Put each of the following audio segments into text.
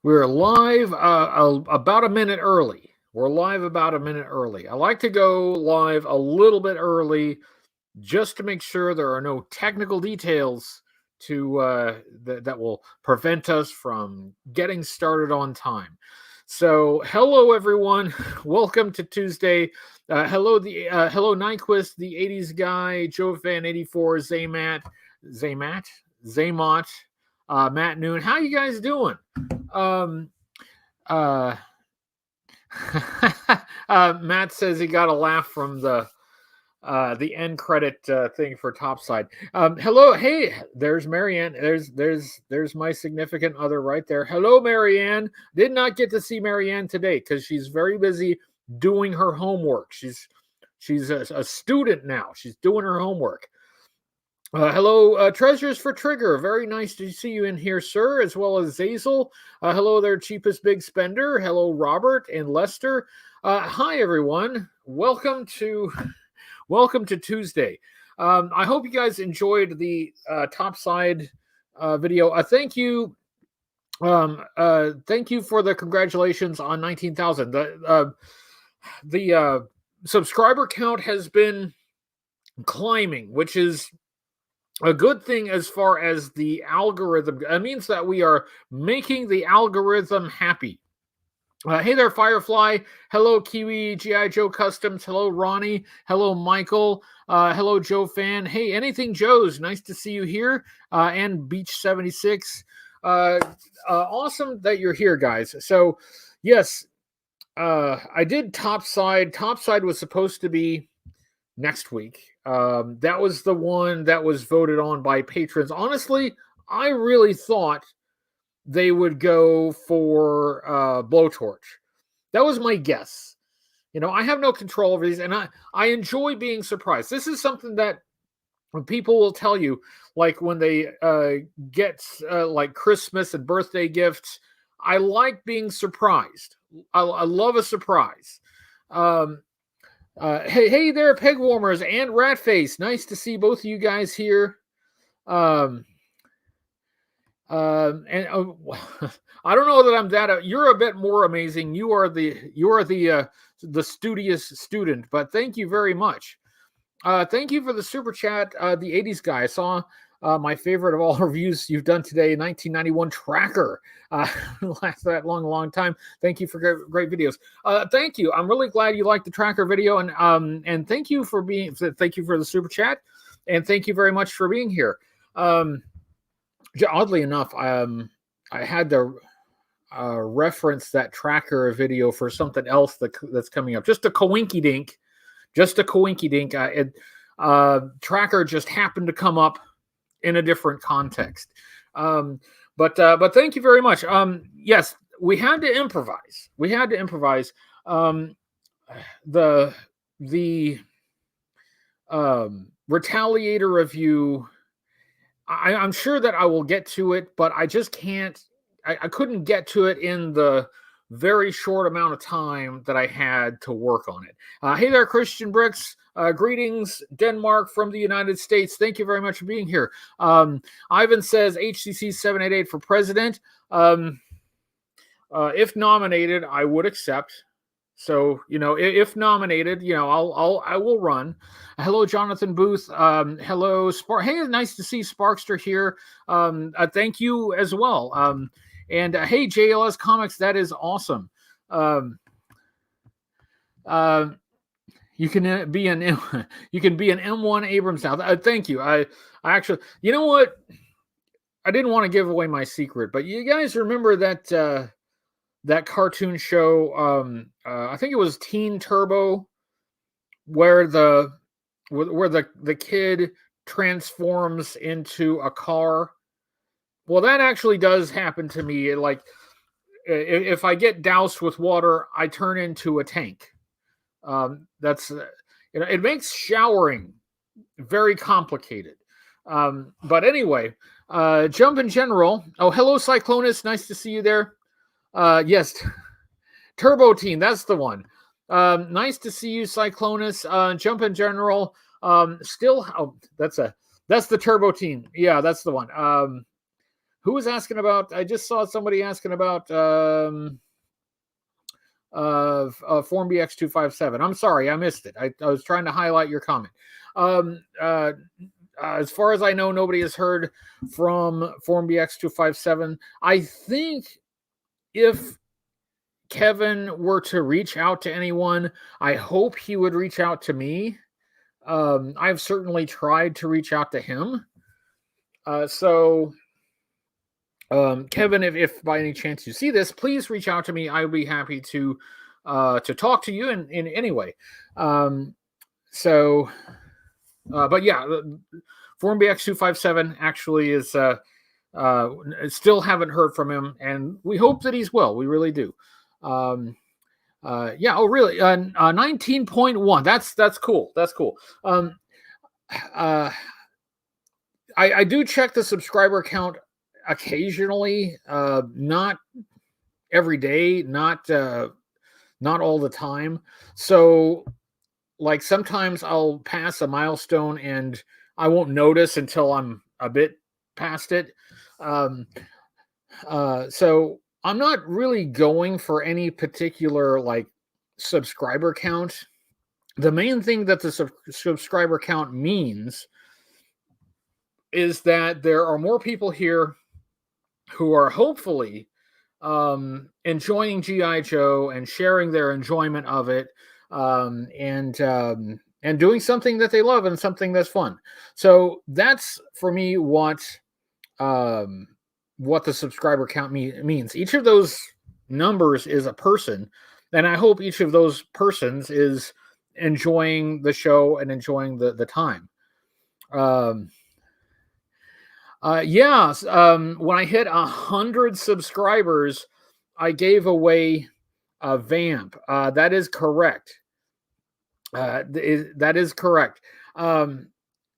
We're live about a minute early. We're live about a minute early. I like to go live a little bit early just to make sure there are no technical details that will prevent us from getting started on time. So, hello everyone. Welcome to Tuesday. Hello Nyquist, the '80s guy, Joe Fan 84, Zaymat, Zaymot, Matt Noon. How you guys doing? Um, uh, Matt says he got a laugh from the end credit thing for Topside. Hello, hey, there's Marianne. There's my significant other right there. Hello, Marianne. Did not get to see Marianne today because she's very busy doing her homework. She's a student now. She's doing her homework. Hello, Treasures for Trigger. Very nice to see you in here, sir, as well as Zazel. Hello there, Cheapest Big Spender. Hello, Robert and Lester. Hi, everyone. Welcome to Tuesday. I hope you guys enjoyed the Topside video. Thank you. Thank you for the congratulations on 19,000. The subscriber count has been climbing, which is a good thing as far as the algorithm. It means that we are making the algorithm happy. Hey there, Firefly. Hello, Kiwi, G.I. Joe Customs. Hello, Ronnie. Hello, Michael. Hello, Joe Fan. Hey, Anything Joe's. Nice to see you here. And Beach 76. Awesome that you're here, guys. So, yes, I did Topside. Topside was supposed to be next week. That was the one that was voted on by patrons. Honestly, I really thought they would go for Blowtorch. That was my guess. You know, I have no control over these, and I enjoy being surprised. This is something that people will tell you, like when they get like Christmas and birthday gifts. I like being surprised. I love a surprise. Hey there, Peg Warmers and Ratface. Nice to see both of you guys here. And I don't know that I'm that. You're a bit more amazing. You are the studious student. But thank you very much. Thank you for the super chat. The '80s guy. I saw my favorite of all reviews you've done today, 1991 Tracker. Last that long time. Thank you for great videos. Thank you. I'm really glad you liked the Tracker video, and thank you for the super chat, and thank you very much for being here. Oddly enough, I had to reference that Tracker video for something else that's coming up. Just a coinky dink. Tracker just happened to come up in a different context. But thank you very much. Yes, we had to improvise. The Retaliator review. I'm sure that I will get to it, but I just can't. I couldn't get to it in the very short amount of time that I had to work on it. Hey there, Christian Bricks. Greetings, Denmark from the United States. Thank you very much for being here. Ivan says HCC788 for president. If nominated, I would accept. So, if nominated, I will run. Hello, Jonathan Booth. Hello, Spark. Hey, nice to see Sparkster here. Thank you as well. And hey, JLS Comics, that is awesome. You can be an M1 Abrams now. Thank you. I actually, you know what? I didn't want to give away my secret, but you guys remember that cartoon show? I think it was Teen Turbo, where the kid transforms into a car. Well, that actually does happen to me. Like, if I get doused with water, I turn into a tank. That's it makes showering very complicated. But anyway, Jump in General. Oh, hello, Cyclonus. Nice to see you there. Yes, Turbo Teen. That's the one. Nice to see you, Cyclonus. Jump in General. That's the Turbo Teen. Yeah, that's the one. Who was asking about? I just saw somebody asking about Form BX257. I'm sorry, I missed it. I was trying to highlight your comment. As far as I know, nobody has heard from Form BX257. I think if Kevin were to reach out to anyone, I hope he would reach out to me. I've certainly tried to reach out to him. Kevin, if by any chance you see this, please reach out to me. I would be happy to talk to you in any way. But yeah, Form BX257 actually is still haven't heard from him, and we hope that he's well. We really do. Yeah. Oh, really? 19.1. That's cool. That's cool. I do check the subscriber count occasionally, not every day, not all the time. So, like, sometimes I'll pass a milestone and I won't notice until I'm a bit past it. So I'm not really going for any particular like subscriber count. The main thing that the subscriber count means is that there are more people here who are hopefully enjoying G.I. Joe and sharing their enjoyment of it, and doing something that they love and something that's fun. So that's for me what the subscriber count means. Each of those numbers is a person, and I hope each of those persons is enjoying the show and enjoying the time. When I hit 100 subscribers, I gave away a vamp. That is correct. That is correct.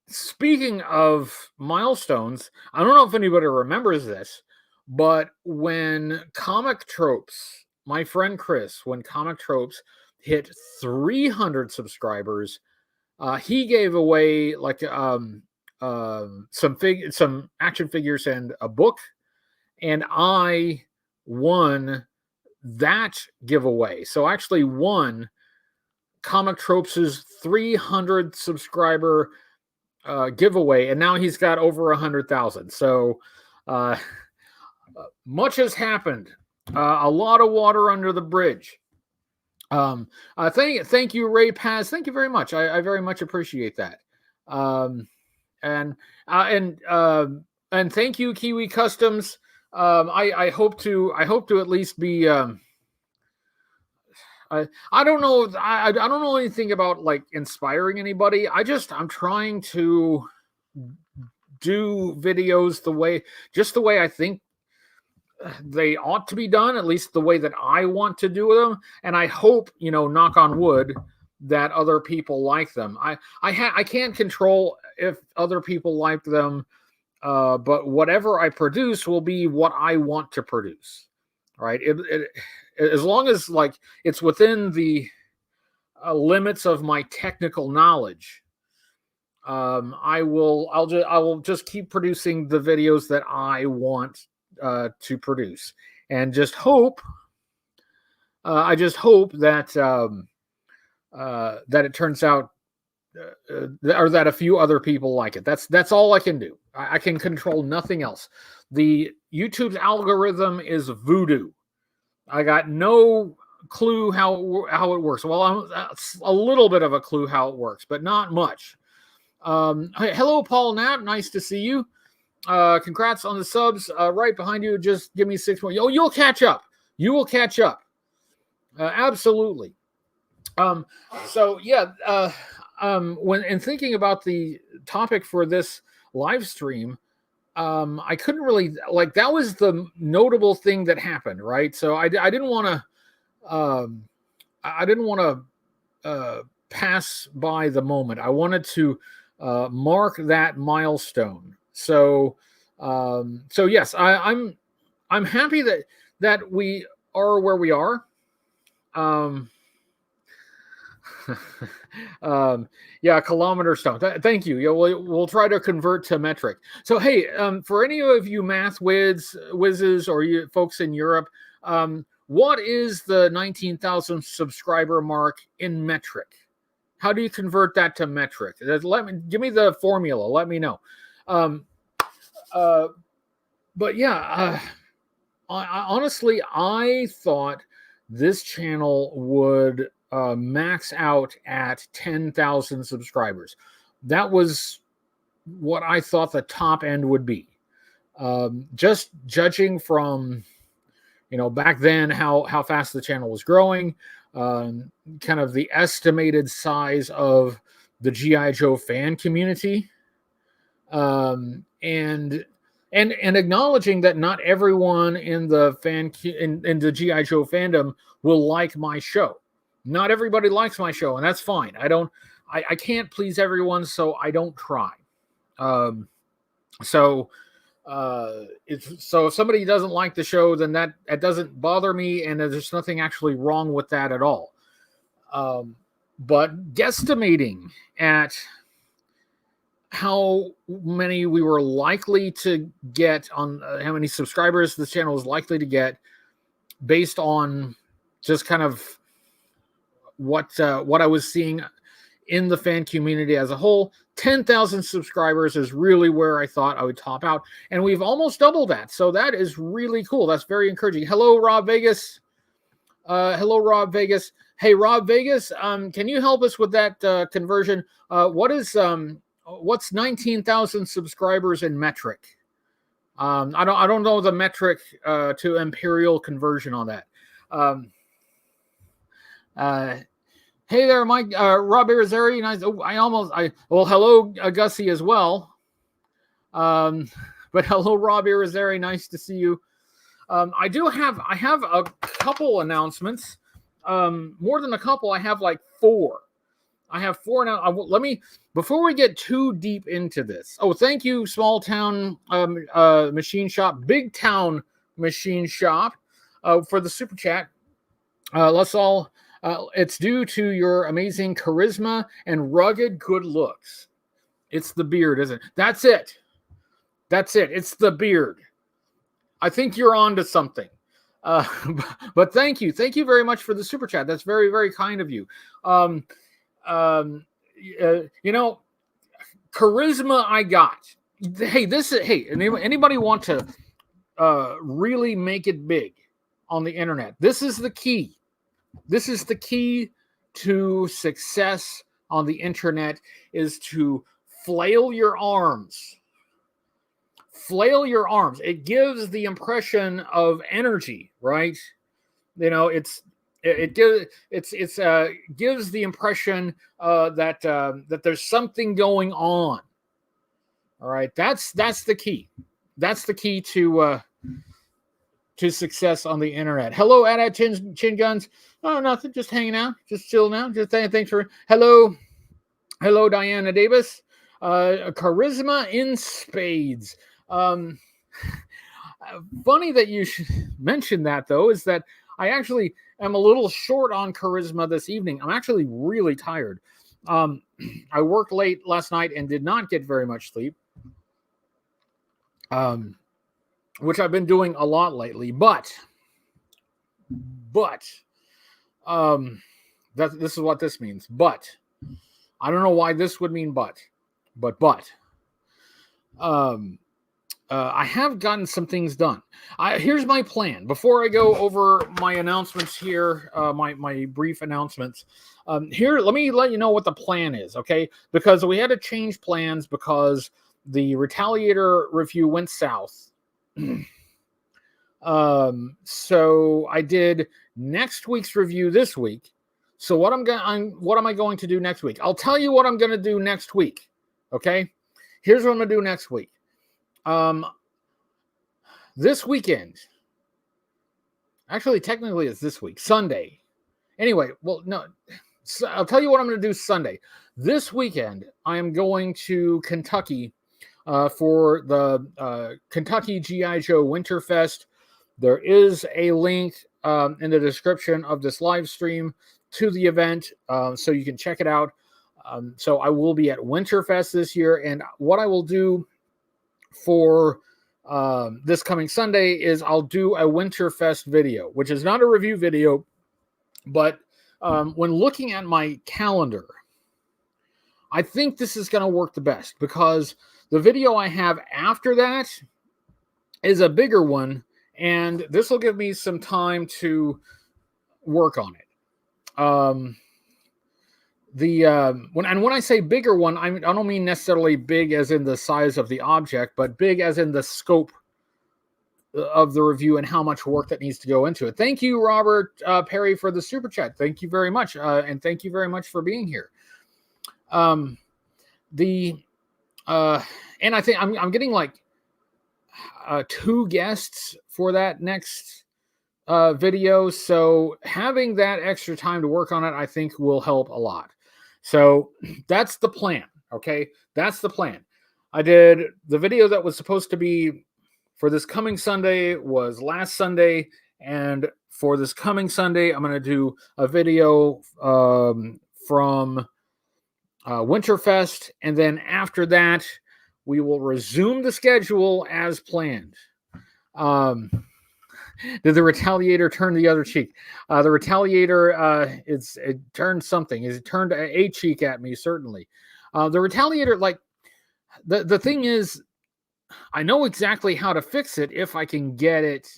Speaking of milestones, I don't know if anybody remembers this, but when Comic Tropes, my friend Chris, when Comic Tropes hit 300 subscribers, he gave away like some action figures and a book, and I won that giveaway. So I actually won Comic Tropes' 300 subscriber giveaway, and now he's got over 100,000. So much has happened. A lot of water under the bridge. Thank you, Ray Paz. Thank you very much. I very much appreciate that. And thank you, Kiwi Customs. I hope to at least be. I don't know. I don't know anything about like inspiring anybody. I'm trying to do videos the way I think they ought to be done, at least the way that I want to do them. And I hope, knock on wood, that other people like them. I can't control if other people like them, but whatever I produce will be what I want to produce, right? As long as like it's within the limits of my technical knowledge, I will just keep producing the videos that I want to produce, and just hope. I just hope that that it turns out, or that a few other people like it. That's all I can do. I can control nothing else. The YouTube's algorithm is voodoo. I got no clue how it works. Well, I'm a little bit of a clue how it works, but not much. Hello, Paul Knapp. Nice to see you. Congrats on the subs. Right behind you. Just give me 6 more. Oh, you'll catch up. You will catch up. Absolutely. So yeah. When in thinking about the topic for this live stream, I couldn't really like, that was the notable thing that happened, right? So I didn't want to pass by the moment. I wanted to mark that milestone. So yes, I'm happy that we are where we are. Yeah, kilometer stone. Thank you. Yeah, we'll try to convert to metric. So, hey, for any of you math whizzes or you folks in Europe, what is the 19,000 subscriber mark in metric? How do you convert that to metric? Give me the formula. Let me know. But yeah, honestly, I thought this channel would max out at 10,000 subscribers. That was what I thought the top end would be. Just judging from, back then how fast the channel was growing, kind of the estimated size of the G.I. Joe fan community, and acknowledging that not everyone in the in the G.I. Joe fandom will like my show. Not everybody likes my show, and that's fine. I can't please everyone, so I don't try. So if somebody doesn't like the show, then that doesn't bother me, and there's nothing actually wrong with that at all. But guesstimating at how many we were likely to get on how many subscribers this channel was likely to get based on just kind of what I was seeing in the fan community as a whole. 10,000 subscribers is really where I thought I would top out, and we've almost doubled that. So that is really cool. That's very encouraging. Hello, Rob Vegas. Hello, Rob Vegas. Hey, Rob Vegas. Can you help us with that conversion? What's 19,000 subscribers in metric? I don't know the metric to imperial conversion on that. Hey there, Mike. Rob Irizarry. Nice. Hello, Gussie as well. But hello, Rob Irizarry. Nice to see you. I have a couple announcements. More than a couple. I have like 4. I have 4 now. Before we get too deep into this. Oh, thank you, Small Town Machine Shop, Big Town Machine Shop, for the super chat. Let's all. It's due to your amazing charisma and rugged good looks. It's the beard, isn't it? That's it. It's the beard. I think you're on to something. But thank you very much for the super chat. That's very, very kind of you. Charisma I got. Hey, anybody want to really make it big on the internet? This is the key. This is the key to success on the internet, is to flail your arms. Flail your arms. It gives the impression of energy, right? It gives the impression that there's something going on. All right, that's the key. That's the key to success on the internet. Hello, Ada Chin Guns. Oh, nothing. Just hanging out. Just chilling out. Just thanks for. Hello, Diana Davis. Charisma in spades. Funny that you should mention that, though, is that I actually am a little short on charisma this evening. I'm actually really tired. I worked late last night and did not get very much sleep, which I've been doing a lot lately. But this is what this means. But I don't know why this would mean but. I have gotten some things done. Here's my plan. Before I go over my announcements here, my brief announcements, here, let me let you know what the plan is, okay? Because we had to change plans because the Retaliator review went south. So I did next week's review this week. So what am I going to do next week? I'll tell you what I'm going to do next week, okay? Here's what I'm going to do next week. This weekend, actually, technically it's this week, Sunday. Anyway, well, no, I'll tell you what I'm going to do Sunday. This weekend, I am going to Kentucky for the Kentucky G.I. Joe Winterfest. There is a link in the description of this live stream to the event, so you can check it out. So I will be at Winterfest this year, and what I will do for this coming Sunday is I'll do a Winterfest video, which is not a review video, but when looking at my calendar, I think this is going to work the best because the video I have after that is a bigger one, and this will give me some time to work on it. When I say bigger one, I don't mean necessarily big as in the size of the object, but big as in the scope of the review and how much work that needs to go into it. Thank you, Robert Perry, for the super chat. Thank you very much, and thank you very much for being here. And I think I'm getting like 2 guests for that next video, so having that extra time to work on it, I think, will help a lot. So that's the plan. Okay, that's the plan. I did the video that was supposed to be for this coming Sunday was last Sunday, and for this coming Sunday, I'm going to do a video from Winterfest, and then after that, we will resume the schedule as planned. Did the Retaliator turn the other cheek? The Retaliator, it turned something. It turned a cheek at me, certainly. The Retaliator, like, the thing is, I know exactly how to fix it if I can get it,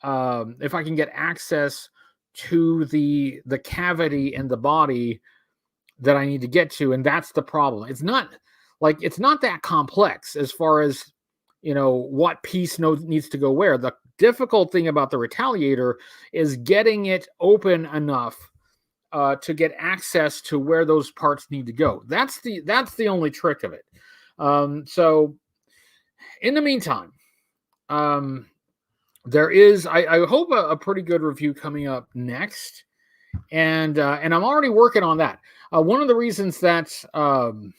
if I can get access to the cavity in the body that I need to get to, and that's the problem. It's not that complex as far as, what piece needs to go where. The difficult thing about the Retaliator is getting it open enough to get access to where those parts need to go. That's the only trick of it. So in the meantime, there is, I hope, a pretty good review coming up next, and I'm already working on that. One of the reasons that I'm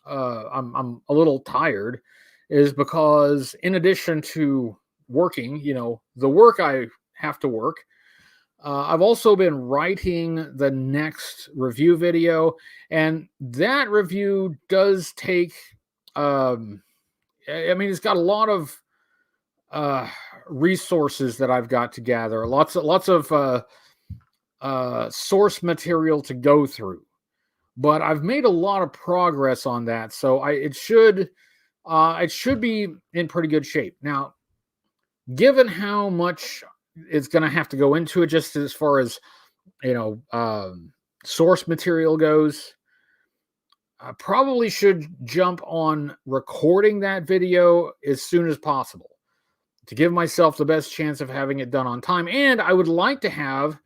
a little tired is because, in addition to working, the work I have to work, I've also been writing the next review video, and that review does take, it's got a lot of resources that I've got to gather, lots of source material to go through, but I've made a lot of progress on that, so it should be in pretty good shape. Now, given how much it's going to have to go into it, just as far as source material goes, I probably should jump on recording that video as soon as possible to give myself the best chance of having it done on time. And I would like to have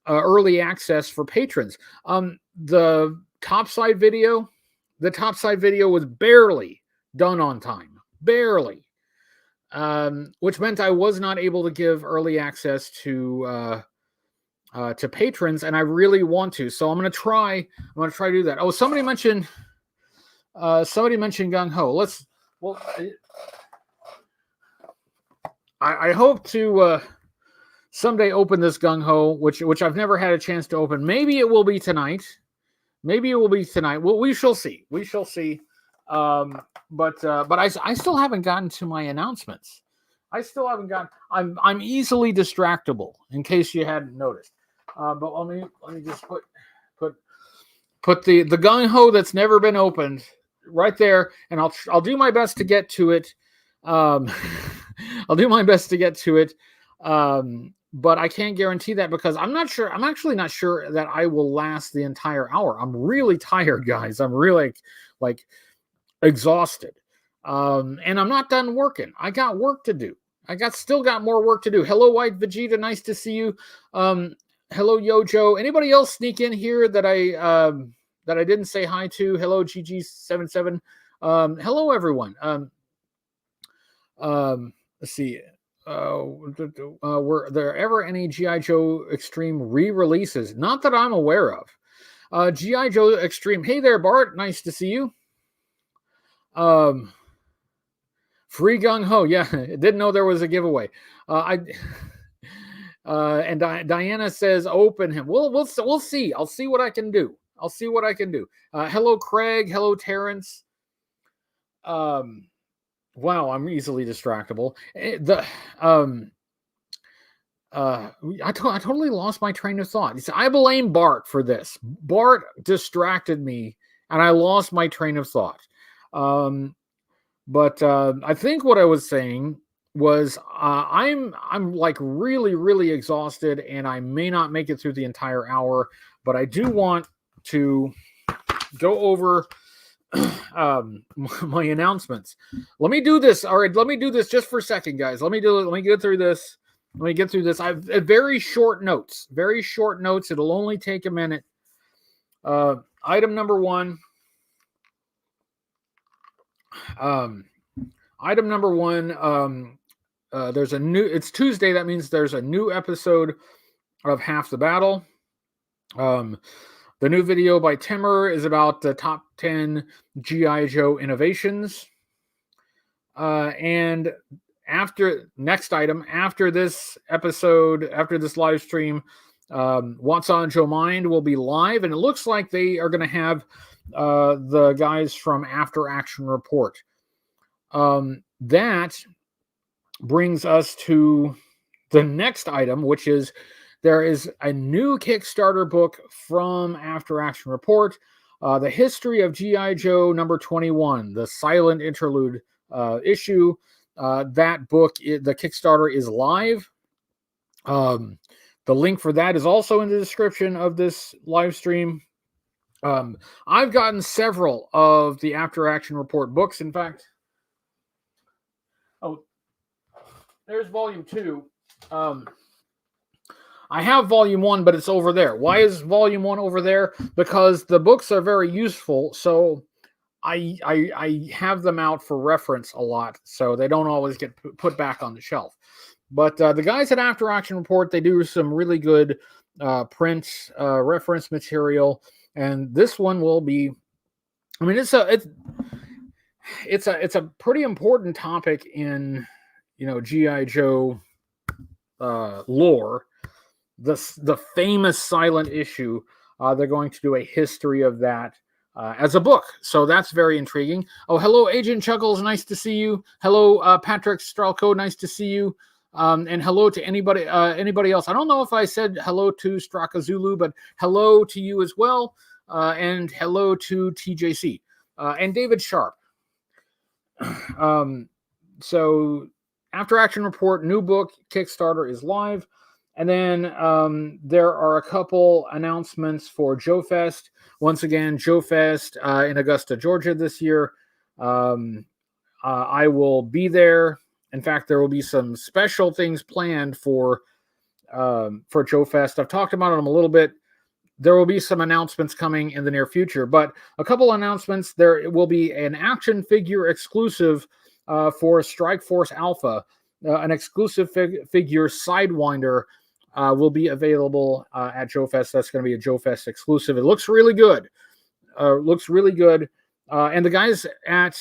early access for patrons. The topside video was barely done on time, barely, which meant I was not able to give early access to patrons, and I really want to. So I'm going to try to do that. Oh, somebody mentioned Gung Ho. I hope to someday open this Gung Ho, which I've never had a chance to open. Maybe it will be tonight. Well, we shall see. But I still haven't gotten to my announcements. I'm easily distractible, in case you hadn't noticed. But let me just put the Gung Ho that's never been opened right there, and I'll do my best to get to it. I'll do my best to get to it. But I can't guarantee that because I'm not sure. I'm actually not sure that I will last the entire hour. I'm really tired, guys. I'm really like exhausted. And I'm not done working. I got work to do. Still got more work to do. Hello, White Vegeta. Nice to see you. Hello, Yojo. Anybody else sneak in here that I didn't say hi to? Hello, HCC788. Hello, everyone. Let's see. Were there ever any G.I. Joe Extreme re-releases? Not that I'm aware of. G.I. Joe Extreme. Hey there, Bart. Nice to see you. Free Gung Ho. Yeah, didn't know there was a giveaway. And Diana says, "Open him." We'll see. I'll see what I can do. Hello, Craig. Hello, Terrence. Wow, I'm easily distractible. I totally lost my train of thought. I blame Bart for this. Bart distracted me, and I lost my train of thought. But I think what I was saying was I'm like really exhausted, and I may not make it through the entire hour. But I do want to go over my announcements. Let me do this. All right, let me do this just for a second, guys. Let me get through this. I've very short notes. It'll only take a minute. Item number one. There's a new. It's Tuesday. That means there's a new episode of Half the Battle. The new video by Timmer is about the top 10 G.I. Joe innovations. And after this episode, after this live stream, What's on Joe Mind will be live, and it looks like they are going to have the guys from After Action Report. That brings us to the next item, which is there is a new Kickstarter book from After Action Report, The History of G.I. Joe number 21, the silent interlude issue. That book, the Kickstarter is live. The link for that is also in the description of this live stream. I've gotten several of the After Action Report books. In fact, there's volume 2. I have volume 1, but it's over there. Why is volume 1 over there? Because the books are very useful, so I have them out for reference a lot, so they don't always get put back on the shelf. But the guys at After Action Report, they do some really good print reference material, and this one will be. I mean, it's a pretty important topic in G.I. Joe lore. The famous silent issue. They're going to do a history of that as a book, so that's very intriguing. Oh, hello, Agent Chuckles, nice to see you. Hello, Patrick Stralco, nice to see you. And hello to anybody else. I don't know if I said hello to Straka Zulu, but hello to you as well. And hello to TJC and David Sharp. So After Action Report, new book, Kickstarter is live. And then there are a couple announcements for Joe Fest. Once again, Joe Fest in Augusta, Georgia this year. I will be there. In fact, there will be some special things planned for Joe Fest. I've talked about them a little bit. There will be some announcements coming in the near future, but a couple announcements. There will be an action figure exclusive for Strike Force Alpha. An exclusive figure Sidewinder will be available at Joe Fest. That's going to be a Joe Fest exclusive. It looks really good. And the guys at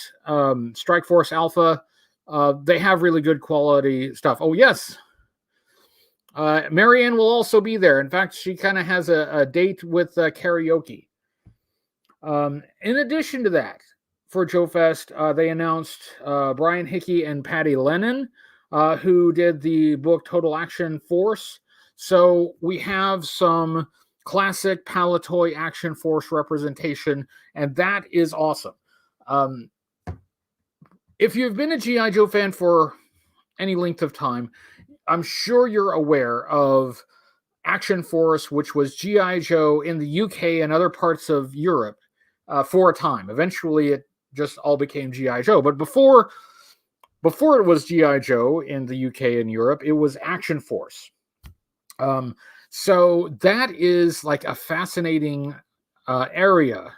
Strike Force Alpha, they have really good quality stuff. Oh, yes. Marianne will also be there. In fact, she kind of has a date with karaoke. In addition to that, for Joe Fest, they announced Brian Hickey and Patty Lennon, who did the book Total Action Force. So we have some classic Palitoy Action Force representation, and that is awesome. If you've been a G.I. Joe fan for any length of time, I'm sure you're aware of Action Force, which was G.I. Joe in the UK and other parts of Europe for a time. Eventually, it just all became G.I. Joe. But before it was G.I. Joe in the UK and Europe, it was Action Force. So that is like a fascinating area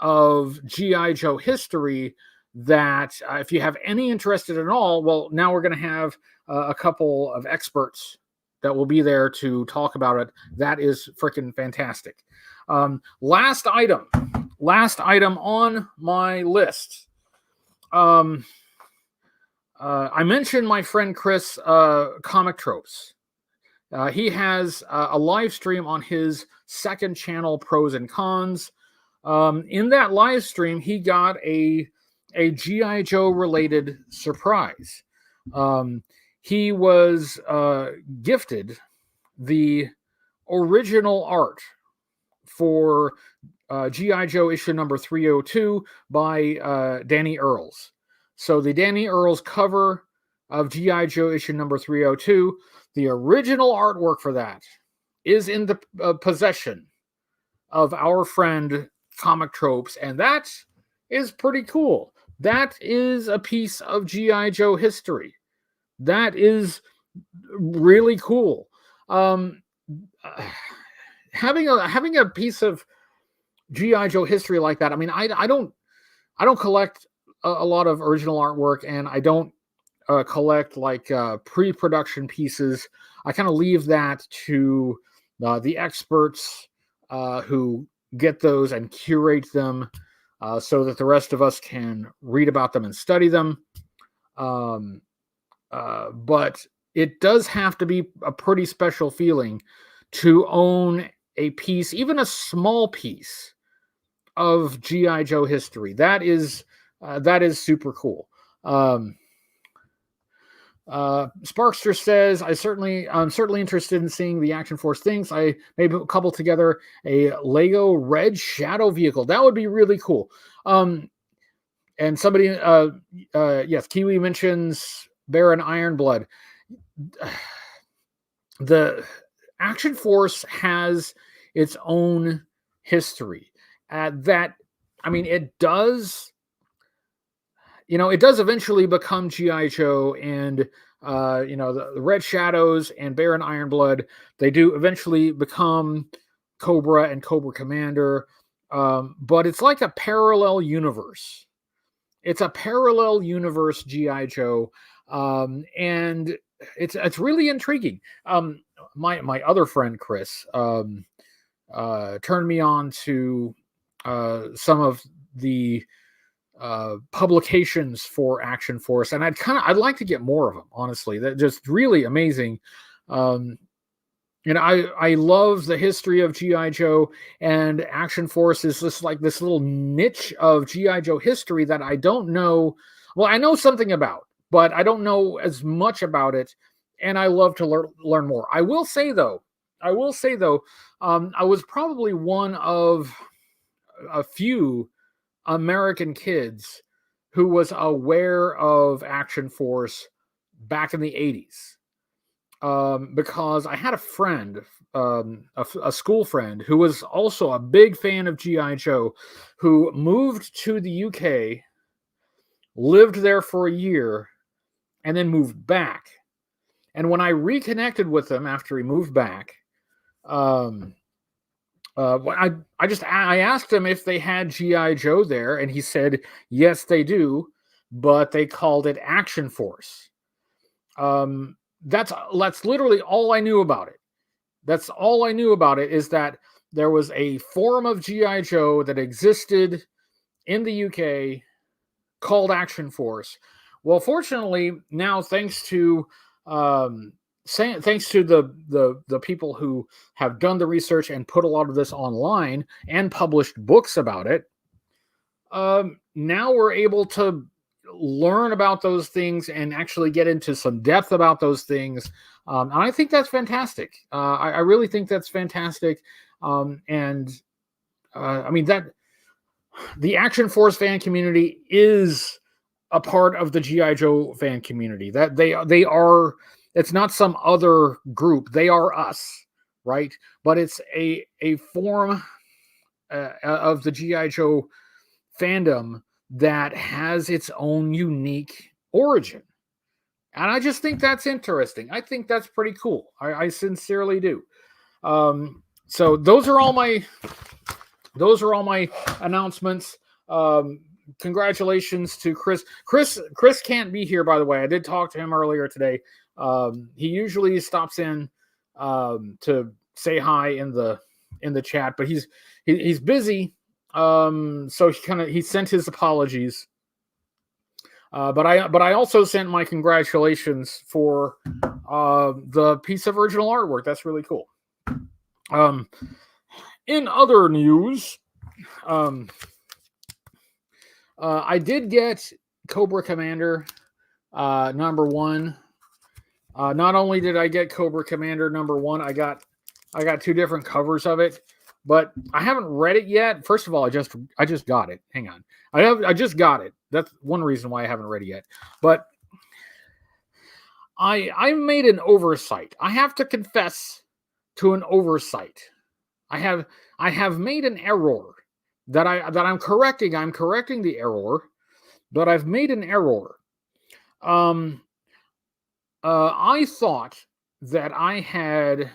of G.I. Joe history that if you have any interest in it at all, well, now we're going to have a couple of experts that will be there to talk about it. That is freaking fantastic. Last item on my list. I mentioned my friend Chris, Comic Tropes. He has a live stream on his second channel, Pros and Cons. In that live stream, he got a G.I. Joe related surprise. He was gifted the original art for G.I. Joe issue number 302 by Danny Earls. So the Danny Earls cover of G.I. Joe issue number 302, the original artwork for that is in the possession of our friend Comic Tropes, and that is pretty cool. That is a piece of G.I. Joe history. That is really cool. Having a piece of G.I. Joe history like that. I mean, I don't collect a lot of original artwork, and I don't collect like pre-production pieces. I kind of leave that to the experts who get those and curate them so that the rest of us can read about them and study them. But it does have to be a pretty special feeling to own a piece, even a small piece of G.I. Joe history. That is super cool. Sparkster says, I'm certainly interested in seeing the Action Force things. I maybe couple together a Lego Red Shadow vehicle. That would be really cool. And somebody, yes, Kiwi mentions Baron Ironblood. The Action Force has its own history. That, I mean, it does eventually become G.I. Joe, and the Red Shadows and Baron Ironblood, they do eventually become Cobra and Cobra Commander, but it's like a parallel universe. It's a parallel universe G.I. Joe, and it's really intriguing. My other friend Chris turned me on to some of the publications for Action Force, and I'd like to get more of them, honestly. They're just really amazing. I love the history of G.I. Joe, and Action Force is just like this little niche of G.I. Joe history that I don't know. Well, I know something about, but I don't know as much about it, and I love to learn more. I will say though, I was probably one of a few American kids who was aware of Action Force back in the 80s. Because I had a friend, a school friend, who was also a big fan of G.I. Joe, who moved to the UK, lived there for a year, and then moved back. And when I reconnected with him after he moved back, I asked him if they had G.I. Joe there, and he said, yes, they do, but they called it Action Force. That's literally all I knew about it. That's all I knew about it, is that there was a form of G.I. Joe that existed in the UK called Action Force. Well, fortunately, now thanks to the people who have done the research and put a lot of this online and published books about it, now we're able to learn about those things and actually get into some depth about those things. And I think that's fantastic. I really think that's fantastic. I mean, that the Action Force fan community is a part of the G.I. Joe fan community. That they are, it's not some other group. They are us, right? But it's a form of the G.I. Joe fandom that has its own unique origin. And I just think that's interesting. I think that's pretty cool. I sincerely do. So those are all my announcements. Congratulations to Chris. Chris can't be here, by the way. I did talk to him earlier today. He usually stops in to say hi in the chat, but he's busy. So he sent his apologies. But I also sent my congratulations for the piece of original artwork. That's really cool. In other news, I did get Cobra Commander #1. Not only did I get Cobra Commander #1, I got two different covers of it, but I haven't read it yet. First of all, I just got it. Hang on, I just got it. That's one reason why I haven't read it yet. But I made an oversight. I have to confess to an oversight. I have made an error that I'm correcting. I'm correcting the error, but I've made an error. I thought that I had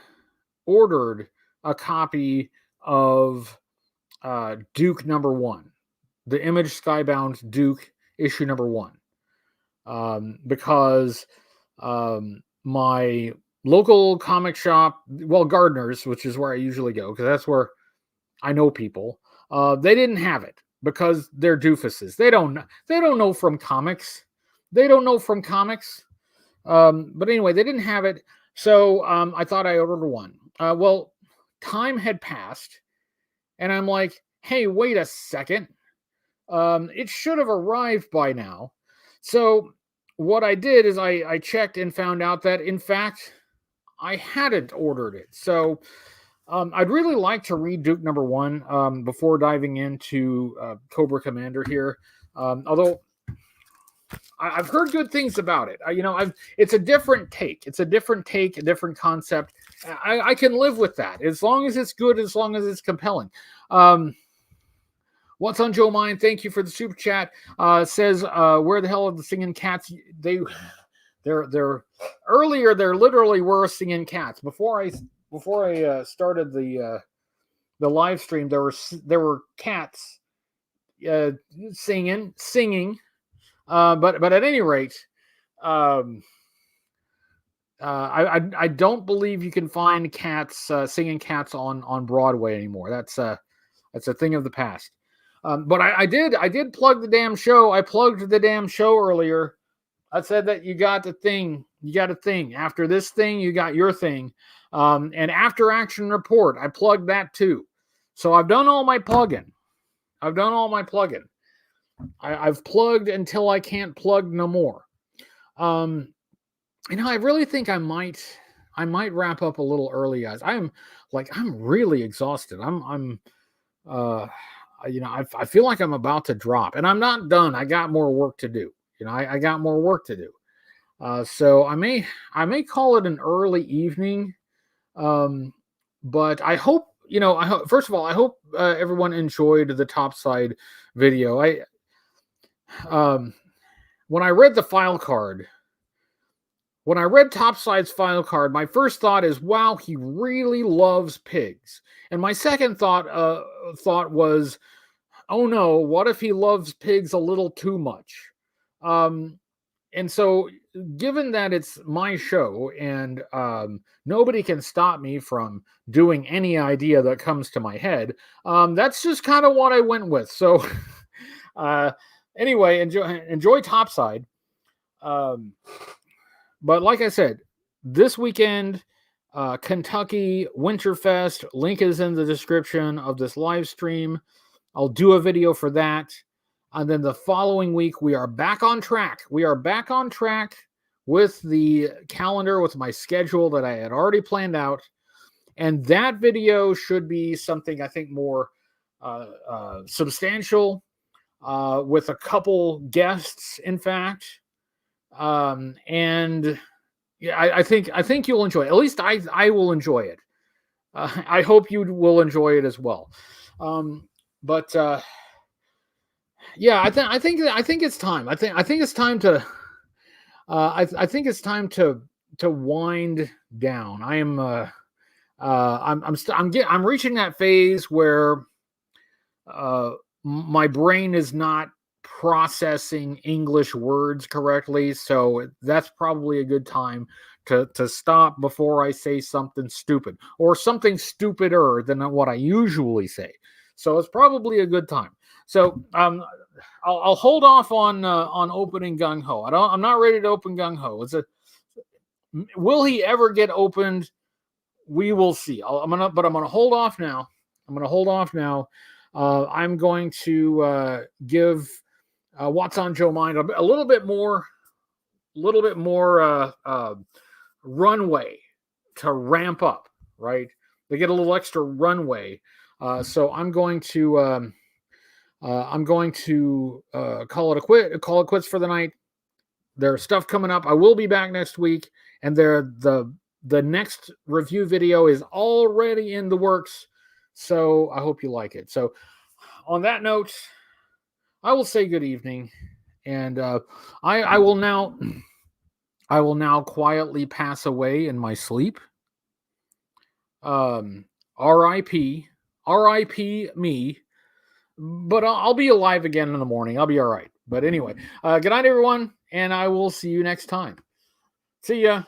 ordered a copy of Duke #1, the Image Skybound Duke issue #1, because my local comic shop, well, Gardner's, which is where I usually go, because that's where I know people, they didn't have it because they're doofuses. They don't know from comics. They don't know from comics. But anyway, they didn't have it, so I thought I ordered one. Well, time had passed, and I'm like, hey, wait a second. It should have arrived by now. So what I did is I checked and found out that, in fact, I hadn't ordered it. So I'd really like to read Duke #1 before diving into Cobra Commander here. Although I've heard good things about it. It's a different take. It's a different take, a different concept. I can live with that as long as it's good, as long as it's compelling. What's on Joe Mind? Thank you for the super chat. Says, where the hell are the singing cats? They're earlier. There literally were singing cats before I started the live stream. There were cats singing. But at any rate, I don't believe you can find cats singing cats on Broadway anymore. That's a thing of the past. But I did plug the damn show. I plugged the damn show earlier. I said that you got the thing. You got a thing. After this thing, you got your thing. And after action report, I plugged that too. So I've done all my plugging. I've plugged until I can't plug no more. I really think I might wrap up a little early, guys. I'm really exhausted. I feel like I'm about to drop, and I'm not done. I got more work to do. I got more work to do. So I may call it an early evening. But I hope, first of all, I hope everyone enjoyed the Topside video. When I read the file card, when I read Topside's file card, my first thought is, wow, he really loves pigs. And my second thought was, oh no, what if he loves pigs a little too much? And so, given that it's my show and nobody can stop me from doing any idea that comes to my head, that's just kind of what I went with. So, anyway, enjoy Topside. But like I said, this weekend, Kentucky Winterfest, link is in the description of this live stream. I'll do a video for that. And then the following week, we are back on track. We are back on track with the calendar, with my schedule that I had already planned out. And that video should be something, I think, more substantial, with a couple guests, in fact. And yeah, I think you'll enjoy it. At least I will enjoy it. I hope you will enjoy it as well. Yeah, I think it's time. I think it's time to. I think it's time to wind down. I'm reaching that phase where my brain is not processing English words correctly, so that's probably a good time to stop before I say something stupid or something stupider than what I usually say. So it's probably a good time. So I'll hold off on opening Gung Ho. I'm not ready to open Gung Ho. Will he ever get opened? We will see. I'm gonna hold off now. I'm going to give What's on Joe Mind a little bit more runway to ramp up. Right, they get a little extra runway. So I'm going to call it quits for the night. There's stuff coming up. I will be back next week, and the next review video is already in the works. So I hope you like it. So on that note, I will say good evening, and I will now quietly pass away in my sleep. R.I.P. R.I.P. me. But I'll be alive again in the morning. I'll be all right. But anyway, good night, everyone, and I will see you next time. See ya.